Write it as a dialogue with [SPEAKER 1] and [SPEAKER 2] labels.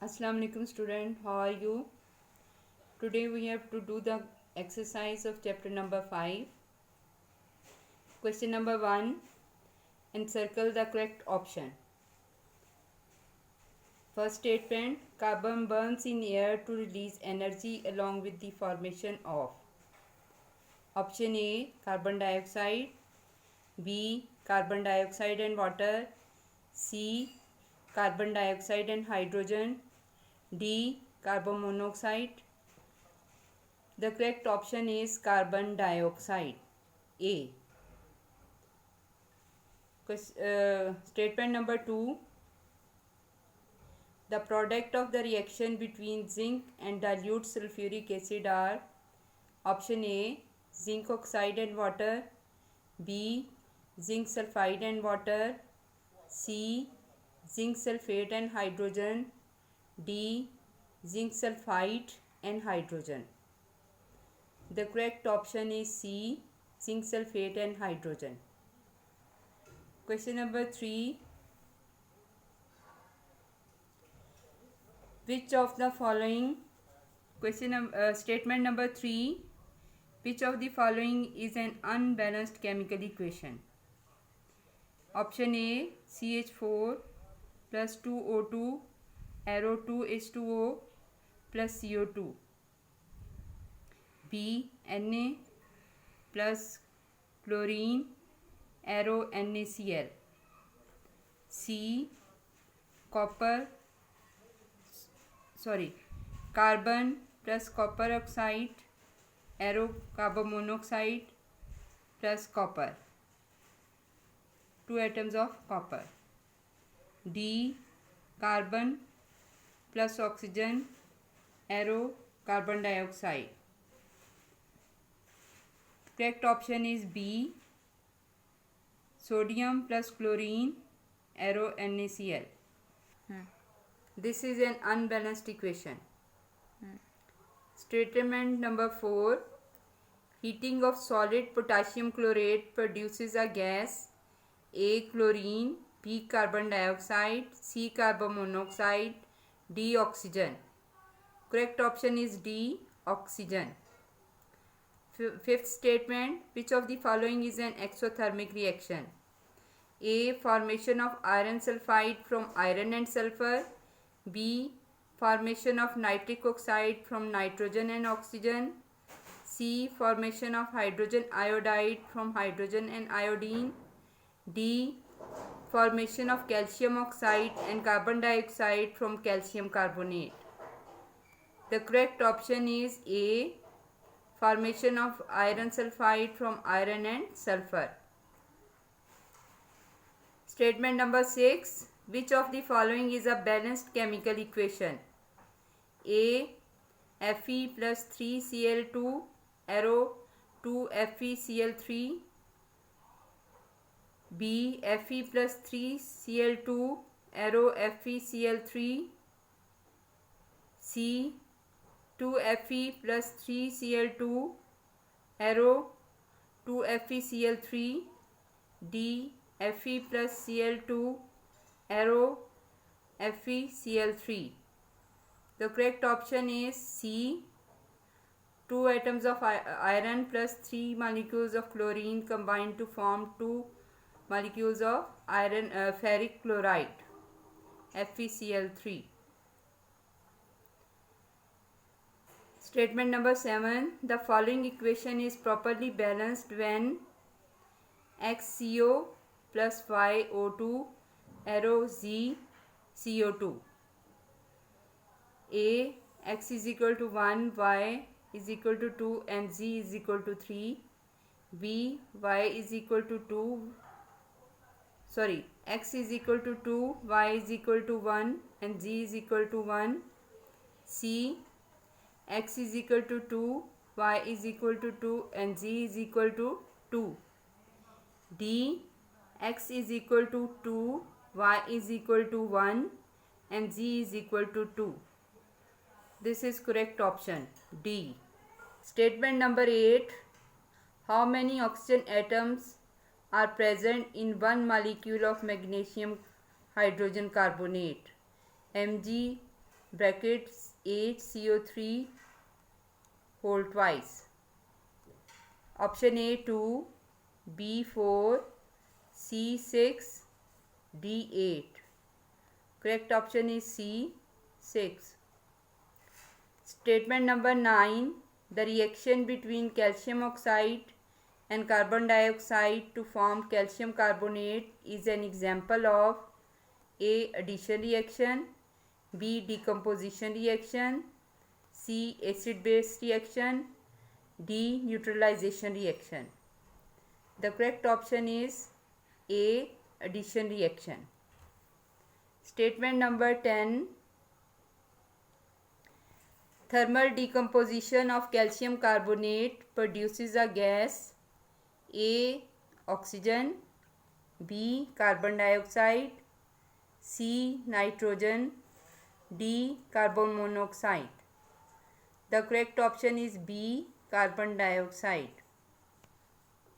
[SPEAKER 1] Assalamu alaikum student, how are you? Today we have to do the exercise of chapter number 5. Question number 1, encircle the correct option. First statement, carbon burns in air to release energy along with the formation of. Option A, carbon dioxide. B, carbon dioxide and water. C, carbon dioxide and hydrogen. D, carbon monoxide. The correct option is carbon dioxide. A. Statement number 2. The product of the reaction between zinc and dilute sulfuric acid are option A, zinc oxide and water. B, zinc sulfide and water. C, zinc sulfate and hydrogen. D, zinc sulfide and hydrogen. The correct option is C, zinc sulfate and hydrogen. Question number 3. Which of the following statement number 3, which of the following is an unbalanced chemical equation? Option A, CH4 plus 2O2 arrow 2H2O plus CO2. B, Na plus chlorine arrow NaCl. C, carbon plus copper oxide arrow carbon monoxide plus copper, 2 atoms of copper. D, carbon plus oxygen arrow carbon dioxide. Correct option is B, sodium plus chlorine arrow NaCl. This is an unbalanced equation. Statement number 4. Heating of solid potassium chlorate produces a gas A, chlorine, B, carbon dioxide, C, carbon monoxide, D, oxygen. Correct option is D, oxygen. Fifth statement, which of the following is an exothermic reaction? A, formation of iron sulfide from iron and sulfur. B, formation of nitric oxide from nitrogen and oxygen. C, formation of hydrogen iodide from hydrogen and iodine. D, formation of calcium oxide and carbon dioxide from calcium carbonate. The correct option is A, formation of iron sulfide from iron and sulfur. Statement number 6. Which of the following is a balanced chemical equation? A, Fe plus 3Cl2 arrow 2FeCl3. B, Fe plus 3Cl2 arrow FeCl3. C, 2Fe plus 3Cl2 arrow 2FeCl3. D, Fe plus Cl2 arrow FeCl3. The correct option is C, 2 atoms of iron plus 3 molecules of chlorine combined to form 2 molecules of iron ferric chloride, FeCl3. Statement number 7. The following equation is properly balanced when XCO plus YO2 arrow Z CO2. A, X is equal to 1, Y is equal to 2 and Z is equal to 3. B, Y is equal to 2, X is equal to 2, Y is equal to 1 and Z is equal to 1. C, X is equal to 2, Y is equal to 2 and Z is equal to 2. D, X is equal to 2, Y is equal to 1 and Z is equal to 2. This is correct option D. Statement number 8. How many oxygen atoms are present in one molecule of magnesium hydrogen carbonate? Mg brackets 8CO3 whole twice. Option A 2, B 4, C 6, D 8. Correct option is C 6. Statement number 9. The reaction between calcium oxide and carbon dioxide to form calcium carbonate is an example of A. Addition reaction, B. Decomposition reaction, C. Acid-base reaction, D. Neutralization reaction. The correct option is A. Addition reaction. Statement number 10. Thermal decomposition of calcium carbonate produces a gas A. Oxygen, B. Carbon dioxide, C. Nitrogen, D. Carbon monoxide. The correct option is B. Carbon dioxide.